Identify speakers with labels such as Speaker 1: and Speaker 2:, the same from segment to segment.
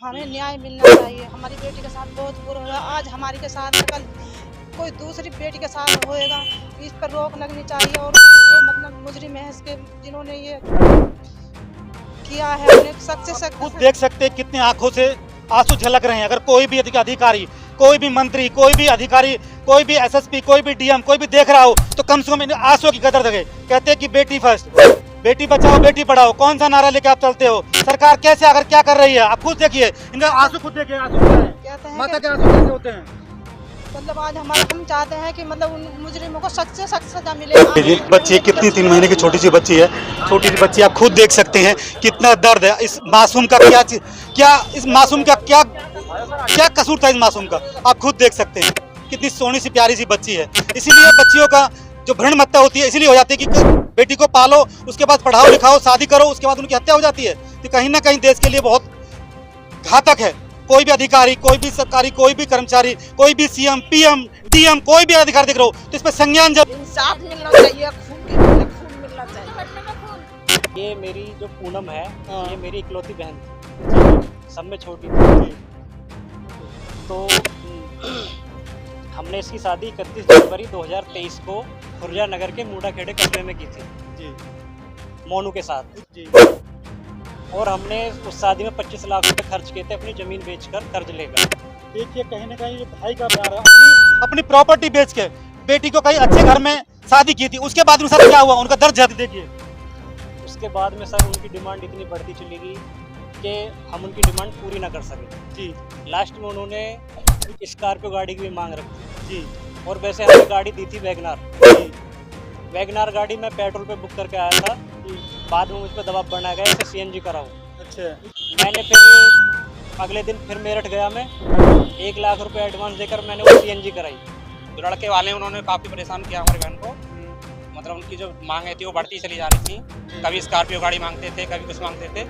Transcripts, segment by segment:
Speaker 1: हमें न्याय मिलना चाहिए। हमारी बेटी के साथ बहुत बुरा हुआ, आज हमारी के साथ कल कोई दूसरी बेटी के साथ होएगा, इस पर रोक लगनी चाहिए। और जो मतलब मुजरिम है इसके, जिन्होंने ये किया है, उन्हें सख्त से सख्त।
Speaker 2: खुद देख सकते हैं कितने आंखों से आंसू झलक रहे हैं। अगर कोई भी अधिकारी, कोई भी मंत्री, कोई भी अधिकारी, कोई भी एसएसपी, कोई भी डीएम, कोई भी देख रहा हो तो कम से कम आंसू की कदर देखे। कहते हैं कि बेटी फर्स्ट, बेटी बचाओ बेटी पढ़ाओ, कौन सा नारा लेके आप चलते हो? सरकार कैसे आकर क्या कर रही है आप खुद देखिए, इनका आंसू खुद देखिए। आंसू क्या है? माता के आंसू कैसे होते हैं?
Speaker 1: मतलब आज हम चाहते हैं कि मतलब उन मुजरिमों को सख्त से सख्त सजा मिले।
Speaker 2: बच्ची कितनी 3 महीने की छोटी सी बच्ची है, छोटी सी बच्ची, आप खुद देख सकते हैं कितना दर्द है। इस मासूम का इस मासूम का क्या कसूर था? इस मासूम का आप खुद देख सकते हैं। कितनी सोनी सी प्यारी सी बच्ची है। इसीलिए बच्चियों का जो भ्रूण हत्या होती है इसीलिए हो जाती है कि बेटी को पालो, उसके बाद पढ़ाओ लिखाओ, शादी करो, उसके बाद उनकी हत्या हो जाती है। तो कहीं ना कहीं देश के लिए बहुत घातक है। कोई भी अधिकारी, कोई भी सरकारी, कोई भी कर्मचारी, कोई भी सीएम, पीएम, डीएम, कोई भी अधिकारी दिख रहा हो तो इस पर संज्ञान जब
Speaker 1: इंसाफ मिलना चाहिए, खून मिलना चाहिए।
Speaker 3: ये मेरी जो पूनम है, ये मेरी इकलौती बहन थी, सब में छोटी थी। तो हमने इसकी शादी 31 जनवरी 2023 को खुर्जा नगर के मूडाखेड़े कस्बे में की थी मोनू के साथ। और हमने उस शादी में 25 लाख रुपए खर्च किए थे अपनी जमीन बेचकर, कर्ज लेकर।
Speaker 2: देखिए कहीं ना कहीं भाई का प्यार है, अपनी प्रॉपर्टी बेच के बेटी को कहीं अच्छे घर में शादी की थी। उसके बाद में सर क्या हुआ, उनका दर्द जाती देखिए।
Speaker 3: उसके बाद में सर उनकी डिमांड इतनी बढ़ती चली गई कि हम उनकी डिमांड पूरी ना कर सके जी। लास्ट में उन्होंने स्कॉर्पियो गाड़ी की भी मांग रखी जी। और वैसे हमने गाड़ी दी थी वैगनार जी। वैगनार गाड़ी मैं पेट्रोल पे बुक करके आया था, बाद में मुझ पर दबाव बनाया गया इसे सीएनजी कराओ। अच्छा। मैंने फिर अगले दिन फिर मेरठ गया, मैं 1 लाख रुपए एडवांस देकर मैंने वो सीएनजी कराई।
Speaker 4: जो लड़के वाले उन्होंने काफ़ी परेशान किया हमारी बहन को। मतलब उनकी जो मांगे थी वो बढ़ती चली जा रही थी। कभी स्कॉर्पियो गाड़ी मांगते थे, कभी कुछ मांगते थे।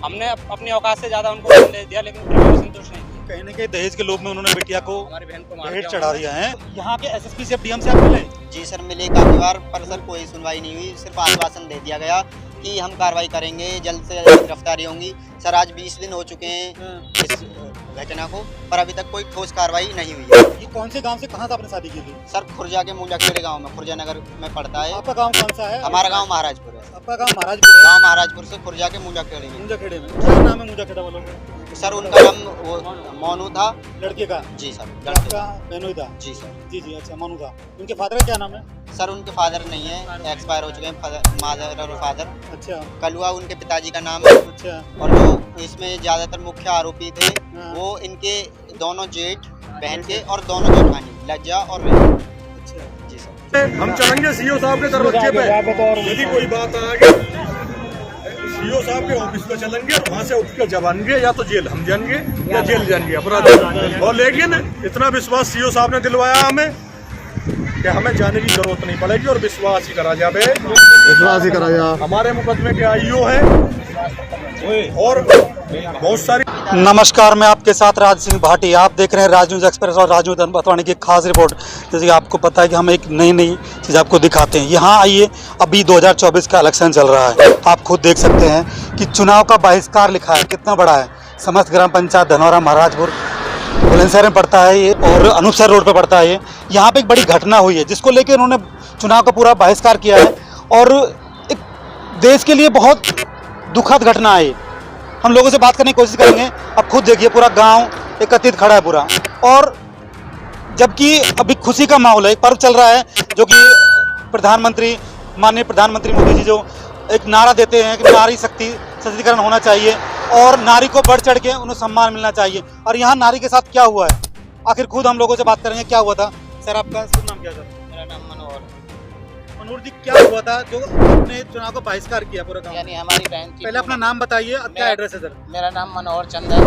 Speaker 4: हमने अपनी औकात से ज़्यादा उनको दे दिया, लेकिन फिर भी संतुष्ट नहीं।
Speaker 2: कहीं ना कहीं दहेज के लोभ में उन्होंने बिटिया को,
Speaker 4: हमारी बहन को
Speaker 2: दहेज चढ़ा दिया है। यहाँ के एसएसपी से, डीएम से आप मिले?
Speaker 5: जी सर, मिले काफी बार, पर सर कोई सुनवाई नहीं हुई। सिर्फ आश्वासन दे दिया गया कि हम कार्रवाई करेंगे, जल्द से जल्द गिरफ्तारी होंगी। सर आज 20 दिन हो चुके हैं इस घटना को, पर अभी तक कोई ठोस कार्रवाई नहीं हुई है।
Speaker 2: ये कौन से गांव से कहाँ से आपने शादी की थी?
Speaker 5: सर खुर्जा के मूलाखेड़े गांव में, खुर्जा नगर में पड़ता है।
Speaker 2: आपका गांव कौन सा है?
Speaker 5: हमारा गांव महाराजपुर है।
Speaker 2: आपका गांव महाराजपुर है?
Speaker 5: गांव महाराजपुर से खुर्जा के मूलाखेड़े में।
Speaker 2: मूलाखेड़े में क्या नाम है मूलाखेड़ा वालों का?
Speaker 5: सर उनका नाम वो मोनू था।
Speaker 2: लड़के का?
Speaker 5: जी सर।
Speaker 2: लड़के का बेनोई था?
Speaker 5: जी सर।
Speaker 2: जी जी, अच्छा मोनू था। उनके फादर का क्या नाम है?
Speaker 5: सर उनके फादर नहीं है, एक्सपायर हो चुके हैं मदर और फादर।
Speaker 2: अच्छा।
Speaker 5: कलुआ उनके पिताजी का नाम है।
Speaker 2: अच्छा।
Speaker 5: और जो इसमें ज्यादातर मुख्य आरोपी थे वो इनके दोनों जेठ बहन के और दोनों जेठानी लज्जा और
Speaker 2: अच्छा।
Speaker 5: जी सर।
Speaker 6: हम चलेंगे सीओ साहब के दरवाजे पे, यदि कोई बात आएगी सीओ साहब के ऑफिस पे चलेंगे, वहाँ से उठ कर जवाएंगे, या तो जेल हम जाएंगे या जेल जाएंगे अपराधी। और लेकिन इतना विश्वास सीओ साहब ने दिलवाया हमें कि हमें जाने की जरूरत नहीं पड़ेगी और विश्वास ही करा जाए। विश्वास ही करा जाए। हमारे मुकदमे के आईओ है और बहुत सारी।
Speaker 2: नमस्कार, मैं आपके साथ राज सिंह भाटी। आप देख रहे हैं राज न्यूज एक्सप्रेस और राज न्यूज बतवानी की खास रिपोर्ट। जैसे कि आपको पता है कि हम एक नई चीज़ आपको दिखाते हैं। यहाँ आइए, अभी 2024 का इलेक्शन चल रहा है। आप खुद देख सकते हैं कि चुनाव का बहिष्कार लिखा है, कितना बड़ा है। समस्त ग्राम पंचायत धनौरा महाराजपुर बुलंदशहर में पड़ता है ये, और अनूपसर रोड पर पड़ता है ये। यहाँ पे एक बड़ी घटना हुई है जिसको लेकर उन्होंने चुनाव का पूरा बहिष्कार किया है, और एक देश के लिए बहुत दुखद घटना है। हम लोगों से बात करने की कोशिश करेंगे। अब खुद देखिए पूरा गांव एकत्रित खड़ा है पूरा, और जबकि अभी खुशी का माहौल है, पर्व चल रहा है, जो कि माननीय प्रधानमंत्री मोदी जी जो एक नारा देते हैं कि नारी शक्ति सशक्तिकरण होना चाहिए और नारी को बढ़ चढ़ के उन्हें सम्मान मिलना चाहिए। और यहाँ नारी के साथ क्या हुआ है, आखिर खुद हम लोगों से बात करेंगे क्या हुआ था। सर आपका शुभ नाम क्या? सर
Speaker 4: मेरा नाम मनोहर।
Speaker 2: मनोहर जी, क्या हुआ था जो आपने चुनाव का बहिष्कार किया पूरा गाँव?
Speaker 4: यानी हमारी बहन की,
Speaker 2: पहले अपना नाम बताइए और क्या एड्रेस है सर?
Speaker 4: मेरा नाम मनोहर चंद है,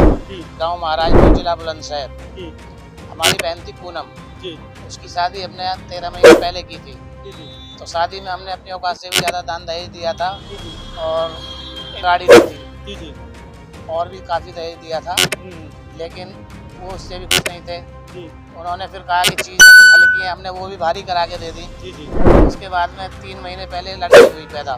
Speaker 4: गाँव महाराजपुर, जिला बुलंदशहर। हमारी बहन थी पूनम जी। उसकी शादी हमने 13 महीने पहले की थी। तो शादी में हमने अपनी औकात से भी ज़्यादा दान दहेज दिया था, और गाड़ी दी थी जी, और भी काफ़ी दहेज दिया था, लेकिन वो उससे भी खुश नहीं थे। उन्होंने फिर कहा कि चीज़ें कुछ हल्की हैं, हमने वो भी भारी करा के दे दी। उसके बाद में 3 महीने पहले लड़की हुई पैदा,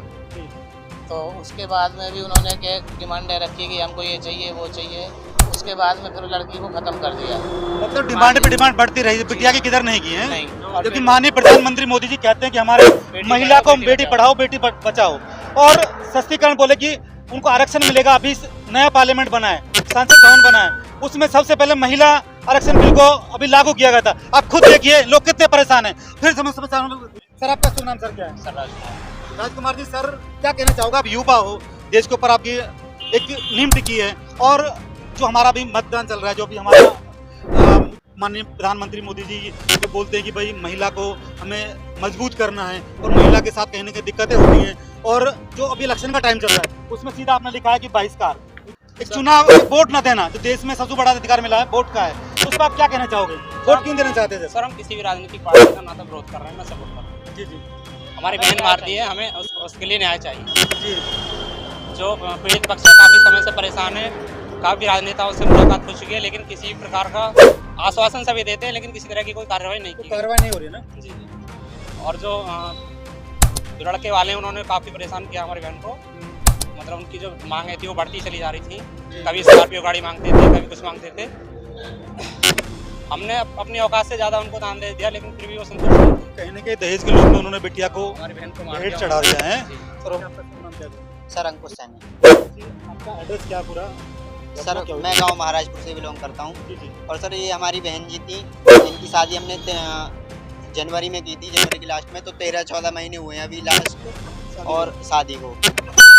Speaker 4: तो उसके बाद में भी उन्होंने क्या डिमांडें रखी कि हमको ये चाहिए वो चाहिए। उसके बाद में फिर लड़की को ख़त्म कर दिया।
Speaker 2: मतलब डिमांड पे डिमांड बढ़ती रही, बिटिया की किधर नहीं की है।
Speaker 4: नहीं।
Speaker 2: क्योंकि माननीय प्रधानमंत्री मोदी जी कहते हैं कि हमारे महिला को बेटी पढ़ाओ बेटी बचाओ, और सशक्तिकरण बोले कि उनको आरक्षण मिलेगा। अभी नया पार्लियामेंट बना है, संसद भवन बना है, उसमें सबसे पहले महिला आरक्षण बिल को अभी लागू किया गया था। आप खुद देखिए लोग कितने परेशान हैं। फिर समस्या। सर आपका शुभ नाम सर क्या है?
Speaker 3: सर
Speaker 2: राजकुमार जी, सर क्या कहना चाहोगे? आप युवा हो, देश के ऊपर आपकी एक नींव टिकी है, और जो हमारा भी मतदान चल रहा है, जो भी हमारा माननीय प्रधानमंत्री मोदी जी जो बोलते हैं कि भाई महिला को हमें मजबूत करना है, और महिला के साथ कहीं ना कहीं दिक्कतें होती हैं, और जो अभी इलेक्शन का टाइम चल रहा है उसमें सीधा आपने लिखा है कि बहिष्कार, एक चुनाव, वोट न देना, जो देश में सबसे बड़ा अधिकार मिला है वोट का है, तो उस पर आप क्या कहना चाहोगे? वोट क्यों देना चाहते थे?
Speaker 3: सर हम किसी भी राजनीतिक पार्टी का ना तो विरोध कर रहे हैं ना सपोर्ट कर रहे हैं।
Speaker 2: जी जी
Speaker 3: हमारी बहन भारतीय है, हमें उसके लिए न्याय चाहिए।
Speaker 2: जी।
Speaker 3: जो पीड़ित पक्ष है काफ़ी समय से परेशान है, काफ़ी राजनेताओं से मुलाकात हो चुकी है, लेकिन किसी प्रकार का आश्वासन सभी देते हैं, लेकिन किसी तरह की कोई कार्रवाई नहीं की।
Speaker 2: कार्रवाई नहीं हो रही है ना?
Speaker 3: जी जी। और जो लड़के वाले हैं उन्होंने काफ़ी परेशान किया हमारी बहन को। मतलब उनकी जो मांगें थी वो बढ़ती चली जा रही थी। कभी स्कॉर्पियो गाड़ी मांगते थे, कभी कुछ मांगते थे। हमने अपनी औकात से ज़्यादा उनको दान दे दिया, लेकिन फिर भी वो संतुष्ट नहीं थे।
Speaker 2: कहीं ना कहीं दहेज के लोग में उन्होंने बिटिया को
Speaker 3: हमारी बहन को
Speaker 2: भेंट चढ़ा दिया है।
Speaker 3: जी।
Speaker 2: सर आपका शुभ नाम क्या है?
Speaker 5: सर अंकुश सैनी।
Speaker 2: आपका एड्रेस क्या पूरा?
Speaker 5: सर मैं गांव महाराजपुर से बिलोंग करता हूं,
Speaker 2: जी जी।
Speaker 5: और सर ये हमारी बहन जी थी, इनकी शादी हमने जनवरी में की थी, जनवरी के लास्ट में। तो 13-14 महीने हुए हैं अभी लास्ट और शादी को।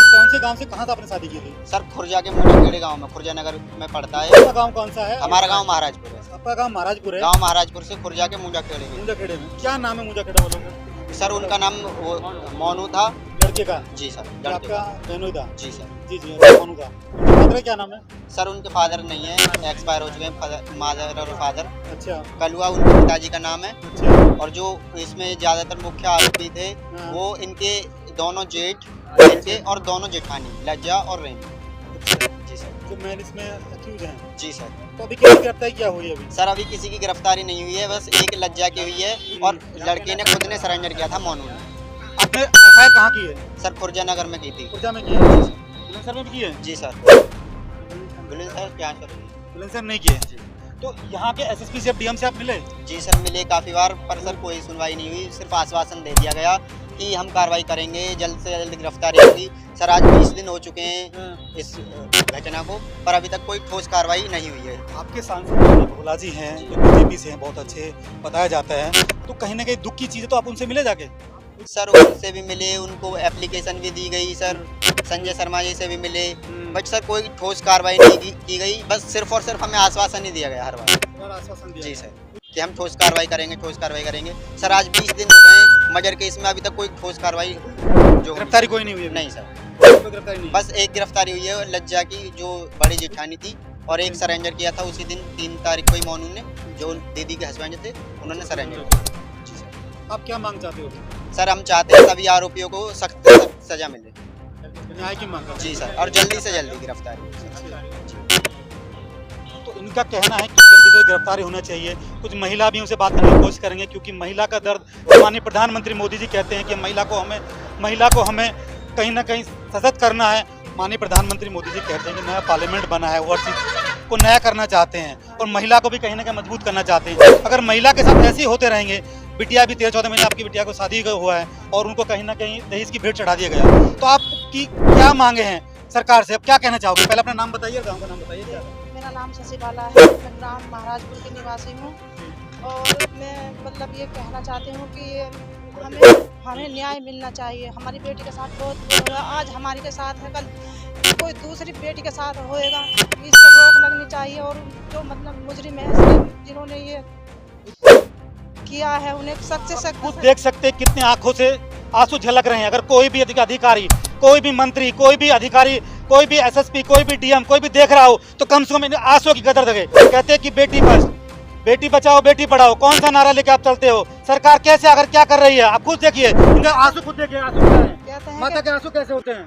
Speaker 2: कौन से गांव से कहाँ से आपने शादी की थी?
Speaker 5: सर खुर्जा के मुंडाखेड़े गांव में, खुर्जा नगर में पड़ता है।
Speaker 2: आपका गांव कौन सा है?
Speaker 5: हमारा गांव महाराजपुर है।
Speaker 2: आपका गांव महाराजपुर है?
Speaker 5: गांव महाराजपुर से खुर्जा के मुंडाखेड़े में।
Speaker 2: मुंजाखेड़े में क्या नाम है मुंजाखेड़ा वालों का?
Speaker 5: सर उनका नाम मोनू था।
Speaker 2: लड़के का?
Speaker 5: जी सर।
Speaker 2: और आपका बहनोई था?
Speaker 5: जी सर।
Speaker 2: जी जी, मोनू था। उनके फादर क्या नाम है?
Speaker 5: सर उनके फादर नहीं है, एक्सपायर हो चुके हैं, मादर और फादर।
Speaker 2: अच्छा
Speaker 5: कलुआ उनके पिताजी का नाम है।
Speaker 2: अच्छा।
Speaker 5: और जो इसमें ज्यादातर मुख्य आरोपी थे
Speaker 2: हाँ।
Speaker 5: वो इनके दोनों जेठ, इनके और दोनों जेठानी लज्जा और रेनी। जी सर।
Speaker 2: जो मैन इसमें अक्यूज हैं।
Speaker 5: जी सर।
Speaker 2: तो अभी किसकी गिरफ्तारी क्या हुई है अभी?
Speaker 5: सर अभी किसी की गिरफ्तारी नहीं हुई है, बस एक लज्जा की हुई है, और लड़के ने खुद ने सरेंडर किया था, मोनू ने।
Speaker 2: आपने एफआईआर कहाँ की है?
Speaker 5: सर खुर्जा नगर में की थी।
Speaker 2: खुर्जा में की है? बुलंदशहर में भी की है?
Speaker 5: जी सर। बुलंदशहर क्या सर?
Speaker 2: बुलंदशहर नहीं की है। तो यहाँ के एसएसपी से डीएम से आप मिले?
Speaker 5: जी सर मिले काफ़ी बार, पर सर कोई सुनवाई नहीं हुई। सिर्फ आश्वासन दे दिया गया कि हम कार्रवाई करेंगे, जल्द से जल्द गिरफ्तारी होगी। सर आज 20 दिन हो चुके हैं इस घटना को, पर अभी तक कोई ठोस कार्रवाई नहीं हुई है।
Speaker 2: आपके सांसद भोला जी हैं जो बीजेपी से हैं, बहुत अच्छे बताया जाता है, तो कहीं ना कहीं दुख की चीज़ है, तो आप उनसे मिले जाके?
Speaker 5: सर उनसे भी मिले, उनको एप्लीकेशन भी दी गई सर, संजय शर्मा जी से भी मिले, बट सर कोई ठोस कार्रवाई नहीं की गई। बस सिर्फ और सिर्फ हमें आश्वासन ही दिया गया हर बार।
Speaker 2: आश्वासन दिया
Speaker 5: जी सर कि हम ठोस कार्रवाई करेंगे, ठोस कार्रवाई करेंगे। सर आज 20 दिन हो गए मर्डर केस में, अभी तक कोई ठोस कार्रवाई जो
Speaker 2: गिरफ्तारी कोई नहीं हुई?
Speaker 5: नहीं सर,
Speaker 2: कोई गिरफ्तारी नहीं।
Speaker 5: बस एक गिरफ्तारी हुई है लज्जा की, जो बड़ी जेठानी थी, और एक सरेंडर किया था उसी दिन 3 तारीख को ही मोनू ने, जो दीदी के हस्बैंड थे, उन्होंने सरेंडर किया। जी सर।
Speaker 2: आप क्या मांग चाहते हो?
Speaker 5: सर हम चाहते हैं सभी आरोपियों को सख्त से सख्त सजा मिले।
Speaker 2: न्याय की मांग?
Speaker 5: जी सर, और जल्दी से जल्दी गिरफ्तारी।
Speaker 2: तो इनका कहना है कि जल्दी से गिरफ्तारी होना चाहिए। कुछ महिला भी उनसे बात करने की कोशिश करेंगे, क्योंकि महिला का दर्द, माननीय प्रधानमंत्री मोदी जी कहते हैं कि महिला को हमें कहीं ना कहीं सशक्त करना है। माननीय प्रधानमंत्री मोदी जी कहते हैं कि नया पार्लियामेंट बना है, वो हर चीज़ को नया करना चाहते हैं, और महिला को भी कहीं ना कहीं मजबूत करना चाहते हैं। अगर महिला के साथ ऐसे ही होते रहेंगे, बिटिया भी 13-14 महीने आपकी बिटिया को शादी हुआ है, और उनको कहीं ना कहीं दहेज की भेंट चढ़ा दिया गया, तो आपकी क्या मांगे हैं सरकार से? अब क्या कहना चाहोगे? पहले अपना नाम बताइए, गाँव का नाम बताइए। क्या
Speaker 1: मेरा नाम शशि बाला है, मैं ग्राम महाराजपुर की निवासी हूँ, और मैं मतलब ये कहना चाहती हूँ कि हमें न्याय मिलना चाहिए। हमारी बेटी के साथ बहुत बुरा हुआ, आज हमारे के साथ है, कल कोई दूसरी बेटी के साथ होएगा। इस पर रोक लगनी चाहिए, और जो मतलब मुजरिम है जिन्होंने ये किया है उन्हें सख्त से सख्त।
Speaker 2: खुद देख सकते हैं कितने आंखों से आंसू झलक रहे हैं। अगर कोई भी अधिकारी, कोई भी मंत्री, कोई भी अधिकारी, कोई भी एसएसपी, कोई भी डीएम, कोई भी देख रहा हो, तो कम से कम आंसू की कदर देखे। कहते हैं कि बेटी बचाओ, बेटी बचाओ, बेटी पढ़ाओ, कौन सा नारा लेके आप चलते हो? सरकार कैसे अगर क्या कर रही है आप खुद देखिए, इनके आंसू खुद देखिए, आंसू क्या है, माता के आंसू कैसे होते हैं।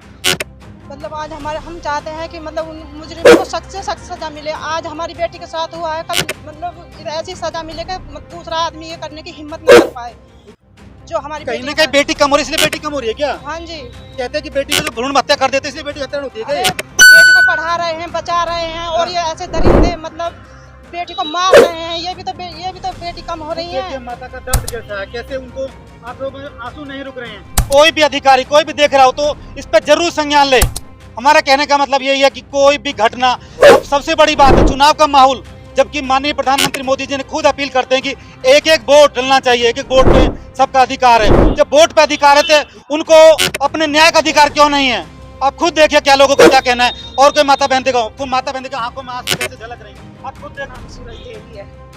Speaker 1: मतलब आज हम चाहते हैं कि मतलब उन मुजरिमों को सख्त से सख्त सजा मिले। आज हमारी बेटी के साथ हुआ है, कल मतलब ऐसी सजा मिले कि दूसरा आदमी ये करने की हिम्मत न कर पाए। जो हमारी
Speaker 2: कहीं ना
Speaker 1: बेटी
Speaker 2: कहीं बेटी कम हो रही है, इसलिए बेटी कम हो रही है क्या?
Speaker 1: हाँ जी,
Speaker 2: कहते हैं कि बेटी को जो भ्रूण हत्या कर देते हैं इसलिए बेटी हत्या होती है
Speaker 1: अरे
Speaker 2: क्या?
Speaker 1: बेटी को पढ़ा रहे हैं, बचा रहे हैं, और ये ऐसे दरिंदे मतलब बेटी को मार रहे हैं। ये भी तो बेटी कम हो रही है।
Speaker 2: माता का दर्द कैसा है, कैसे उनको आंखों में आंसू नहीं रुक रहे हैं। कोई भी अधिकारी, कोई भी देख रहा हो तो इस पर जरूर संज्ञान ले। हमारा कहने का मतलब यही है कि कोई भी घटना, अब सबसे बड़ी बात है चुनाव का माहौल, जबकि माननीय प्रधानमंत्री मोदी जी ने खुद अपील करते हैं कि एक एक वोट डलना चाहिए, एक एक वोट पे सबका अधिकार है। जब वोट पे अधिकार है तो उनको अपने न्याय का अधिकार क्यों नहीं है? आप खुद देखिए क्या लोगों को क्या कहना है। और कोई माता बहन देखो, माता बहन देखो आंखों में आंसू कैसे झलक रही है। आप खुद देखना।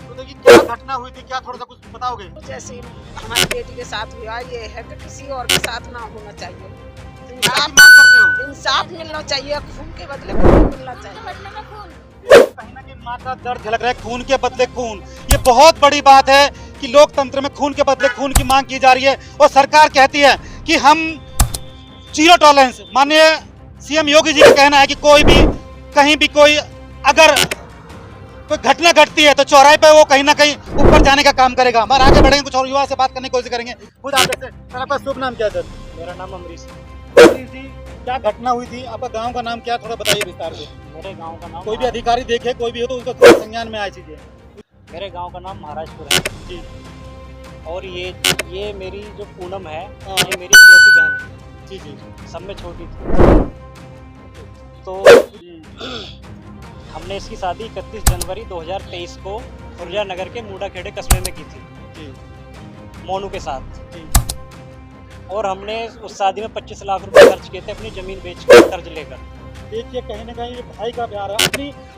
Speaker 2: तो देखिए क्या घटना हुई थी, क्या थोड़ा सा कुछ बताओगे?
Speaker 7: जैसे हमारी बेटी के साथ हुआ ये है कि किसी और के साथ ना होना चाहिए।
Speaker 2: क्या मांग करते हो?
Speaker 7: इंसाफ मिलना चाहिए, खून के बदले खून मिलना चाहिए।
Speaker 2: कहीं ना कहीं माँ का दर्द झलक रहा है, खून के बदले खून। ये बहुत बड़ी बात है कि लोकतंत्र में खून के बदले खून की मांग की जा रही है और सरकार कहती है कि हम जीरो टॉलरेंस। माननीय सीएम योगी जी का कहना है कि कोई भी कहीं भी कोई अगर कोई घटना घटती है तो चौराहे पे वो कहीं ना कहीं ऊपर जाने का काम करेगा। हमारे आगे बढ़ेंगे, कुछ और युवा से बात करने की कोशिश करेंगे। खुद आप से सर, आपका शुभ नाम क्या है? सर
Speaker 3: मेरा नाम अमरीश है।
Speaker 2: जी, क्या घटना हुई थी? आपका गांव का नाम क्या, थोड़ा बताइए विस्तार से।
Speaker 3: मेरे गांव का नाम,
Speaker 2: कोई भी अधिकारी देखे, कोई भी हो तो उसका थोड़ा संज्ञान में आए चीजें।
Speaker 3: मेरे गांव का नाम महाराजपुर है
Speaker 2: जी।
Speaker 3: और ये मेरी जो पूनम है, ये मेरी इकलौती बहन है।
Speaker 2: जी जी।
Speaker 3: सब में छोटी थी। तो हमने इसकी शादी 31 जनवरी 2023 को खुर्जा नगर के मूडाखेड़े कस्बे में की थी
Speaker 2: जी।
Speaker 3: मोनू के साथ।
Speaker 2: जी।
Speaker 3: और हमने उस शादी में 25 लाख रुपए खर्च किए थे अपनी जमीन बेच कर, कर्ज लेकर।
Speaker 2: देखिए कहीं ना कहीं ये भाई का प्यार है,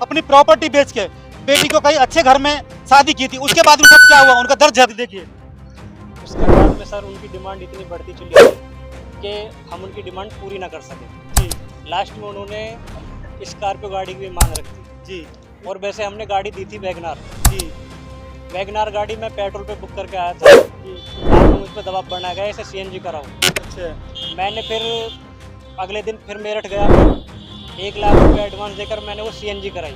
Speaker 2: अपनी प्रॉपर्टी बेच के बेटी को कहीं अच्छे घर में शादी की थी। उसके बाद उनका क्या हुआ, उनका दर्द देखिए।
Speaker 3: उसके बाद में सर उनकी डिमांड इतनी बढ़ती चली गई कि हम उनकी डिमांड पूरी ना कर सके।
Speaker 2: जी।
Speaker 3: लास्ट में उन्होंने स्कॉर्पियो गाड़ी की भी मांग रखी
Speaker 2: जी।
Speaker 3: और वैसे हमने गाड़ी दी थी वैगनार।
Speaker 2: जी।
Speaker 3: वैगनार गाड़ी मैं पेट्रोल पे बुक करके आया था। बाद में मुझ पर दबाव बनाया गया इसे सीएनजी कराओ।
Speaker 2: अच्छा।
Speaker 3: मैंने फिर अगले दिन फिर मेरठ गया, 1 लाख रुपये एडवांस देकर मैंने वो सीएनजी कराई।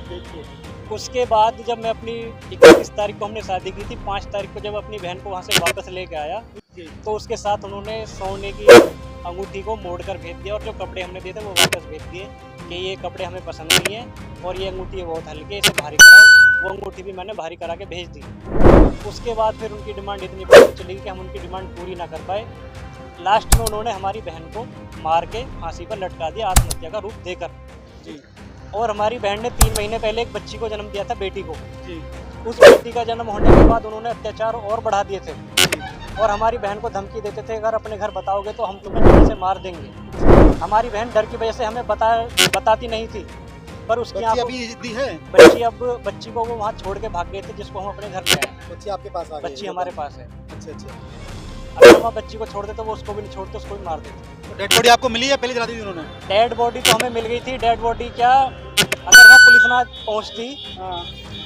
Speaker 2: देखिए
Speaker 3: उसके बाद जब मैं अपनी 31 तारीख को हमने शादी की थी, 5 तारीख को जब अपनी बहन को वहाँ से वापस लेके आया तो उसके साथ उन्होंने सोने की अंगूठी को मोड़ कर भेज दिया और जो कपड़े हमने दिए थे वो वापस भेज दिए कि ये कपड़े हमें पसंद नहीं है और ये अंगूठी है बहुत हल्की है, इसे भारी कराओ। वो अंगूठी भी मैंने भारी करा के भेज दी। उसके बाद फिर उनकी डिमांड इतनी बढ़ती चली कि हम उनकी डिमांड पूरी ना कर पाए। लास्ट में उन्होंने हमारी बहन को मार के फांसी पर लटका दिया आत्महत्या का रूप देकर।
Speaker 2: जी।
Speaker 3: और हमारी बहन ने 3 महीने पहले एक बच्ची को जन्म दिया था, बेटी को।
Speaker 2: जी।
Speaker 3: उस बेटी का जन्म होने के बाद उन्होंने अत्याचार और बढ़ा दिए थे और हमारी बहन को धमकी देते थे अगर अपने घर बताओगे तो हम तुम्हें जमीन से मार देंगे। हमारी बहन डर की वजह से हमें बताती नहीं थी, पर उसकी
Speaker 2: अभी दी है
Speaker 3: बच्ची को वो वहाँ छोड़ के भाग गए थे, जिसको हम अपने घर ले आए।
Speaker 2: बच्ची आपके पास आ गई?
Speaker 3: बच्ची हमारे पास है।
Speaker 2: अच्छा अच्छा।
Speaker 3: अगर वहाँ बच्ची को छोड़ देते तो वो उसको भी नहीं छोड़ते, उसको भी मार देते।
Speaker 2: तो डेड बॉडी आपको मिली है, पहले जला दी थी उन्होंने?
Speaker 3: डेड बॉडी तो हमें मिल गई थी। डेड बॉडी क्या, अगर वहाँ पुलिस ना पहुँचती,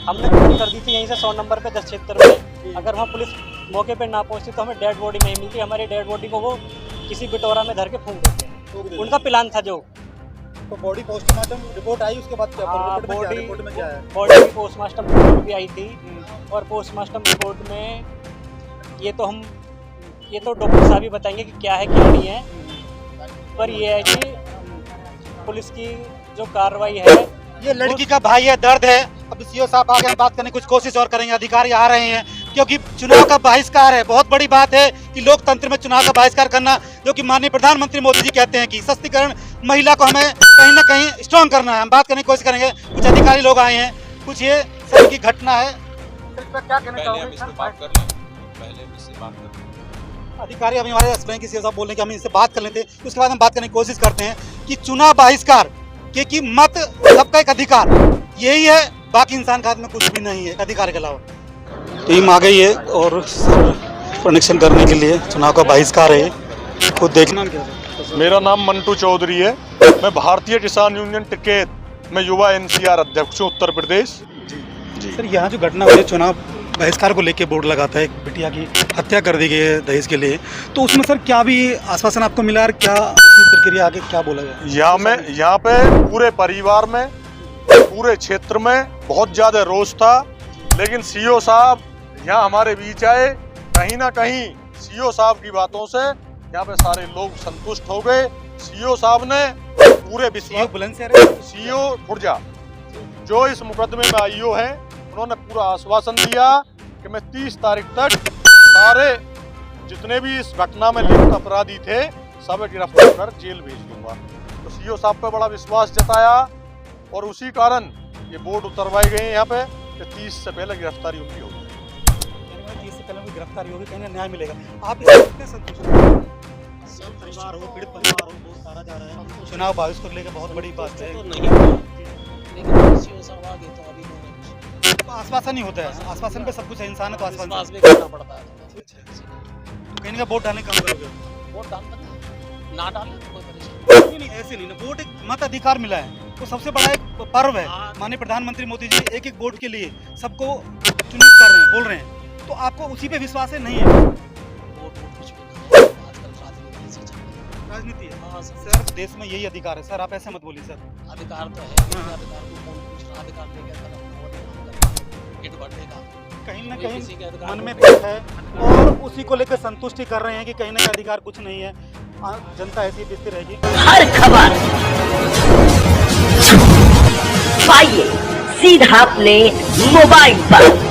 Speaker 3: हमने फोन कर दी थी यहीं से 100 नंबर पे 10 क्षेत्र में, अगर वहाँ पुलिस मौके पे ना पहुँचती तो हमें डेड बॉडी नहीं मिलती। हमारी डेड बॉडी को वो किसी बिटोरा में धर के फूंक देते, उनका प्लान था जो।
Speaker 2: तो बॉडी पोस्टमार्टम रिपोर्ट आई, उसके बाद क्या रिपोर्ट में क्या है?
Speaker 3: बॉडी की पोस्टमार्टम रिपोर्ट भी आई थी और पोस्टमार्टम रिपोर्ट में ये तो डॉक्टर साहब ही बताएंगे कि क्या है क्या नहीं है, पर ये है कि पुलिस की जो कार्रवाई है।
Speaker 2: ये लड़की का भाई है, दर्द है। अब सीओ साहब आगे बात करने की कुछ कोशिश और करेंगे, अधिकारी आ रहे हैं क्योंकि चुनाव का बहिष्कार है। बहुत बड़ी बात है कि लोकतंत्र में चुनाव का बहिष्कार करना, जो कि माननीय प्रधानमंत्री मोदी जी कहते हैं कि सशक्तिकरण महिला को हमें कहीं ना कहीं स्ट्रॉन्ग करना है। हम बात करने की कोशिश करेंगे। कुछ अधिकारी लोग आए हैं, कुछ ये सर की घटना है, क्या कहना चाहोगे? अधिकारी अभी हमारे बैंक के सीओ साहब बोल रहे हैं कि हम इनसे बात कर लेते हैं, उसके बाद हम बात करने की कोशिश करते हैं कि चुनाव बहिष्कार कि मत सबका एक अधिकार यही है, बाकी इंसान के हाथ में कुछ भी नहीं है अधिकार के अलावा। टीम आ गई है और कनेक्शन करने के लिए चुनाव का बहिष्कार है, खुद देखना।
Speaker 6: मेरा नाम मंटू चौधरी है, मैं भारतीय किसान यूनियन टिकैत में युवा NCR अध्यक्ष हूँ, उत्तर प्रदेश।
Speaker 2: जी सर, यहाँ जो घटना हुई है, चुनाव बहिष्कार को लेके बोर्ड लगाता है, एक बिटिया की हत्या कर दी गई है दहेज के लिए, तो उसमें सर क्या भी आश्वासन आपको मिला और क्या प्रक्रिया आगे क्या बोला गया?
Speaker 6: यहाँ पे पूरे परिवार में, पूरे क्षेत्र में बहुत ज़्यादा रोष था, लेकिन सीओ साहब यहाँ हमारे बीच आए, कहीं ना कहीं सीओ साहब की बातों से यहाँ पे सारे लोग संतुष्ट हो गए। सीओ साहब ने पूरे विश्वास सीओ खुर्जा जो इस मुकदमे में आईओ है, उन्होंने पूरा आश्वासन दिया कि मैं 30 तारीख तक सारे जितने भी इस घटना में लिप्त अपराधी थे सब गिरफ्तार कर जेल भेज दूंगा। तो सीओ साहब पे बड़ा विश्वास जताया और उसी कारण ये बोर्ड उतरवाए गए यहाँ पे कि 30 से पहले गिरफ्तारी उनकी होगी।
Speaker 2: 30 से पहले उनकी गिरफ्तारी होगी, कहीं ना न्याय मिलेगा। आप इससे कितने संतुष्ट हैं? परिवार हो, पीड़ित परिवार हो, बहुत सारा जा रहा है। चुनाव भविष्य को लेकर बहुत बड़ी बात है।
Speaker 4: लेकिन सीओ साहब आ गए तो अभी
Speaker 2: तो आश्वासन नहीं होता है, आश्वासन पे सब कुछ है, इंसान है तो आश्वासन
Speaker 4: भी करना पड़ता है।
Speaker 2: तो कहीं ना वोट डालने का काम करोगे?
Speaker 4: वोट डालना ना डाले तो कोई परेशानी
Speaker 2: नहीं, ऐसे नहीं ना, वोट एक मत अधिकार मिला है तो सबसे बड़ा एक पर्व है। माननीय प्रधानमंत्री मोदी जी एक एक वोट के लिए सबको चुनित कर रहे हैं, बोल रहे हैं, तो आपको उसी पे विश्वास है? नहीं है
Speaker 4: वोट कुछ भी नहीं। आजकल राजनीति ऐसी चल रही है।
Speaker 2: राजनीति है।
Speaker 4: हाँ
Speaker 2: सर देश में यही अधिकार है सर, आप ऐसे मत बोलिए सर।
Speaker 4: अधिकार तो है, लेकिन अधिकार को कौन पूछ रहा? अधिकार लेके कदम हिट बढ़ेगा।
Speaker 2: कहीं ना
Speaker 4: कोई
Speaker 2: कहीं
Speaker 4: किसी के अधिकार
Speaker 2: मन में
Speaker 4: को
Speaker 2: दुख है और उसी को लेकर संतुष्टि कर रहे हैं कि कहीं ना कहीं अधिकार कुछ नहीं है। जनता ऐसी पिसती रहेगी।
Speaker 8: हर खबर पाइए सीधा अपने मोबाइल पर।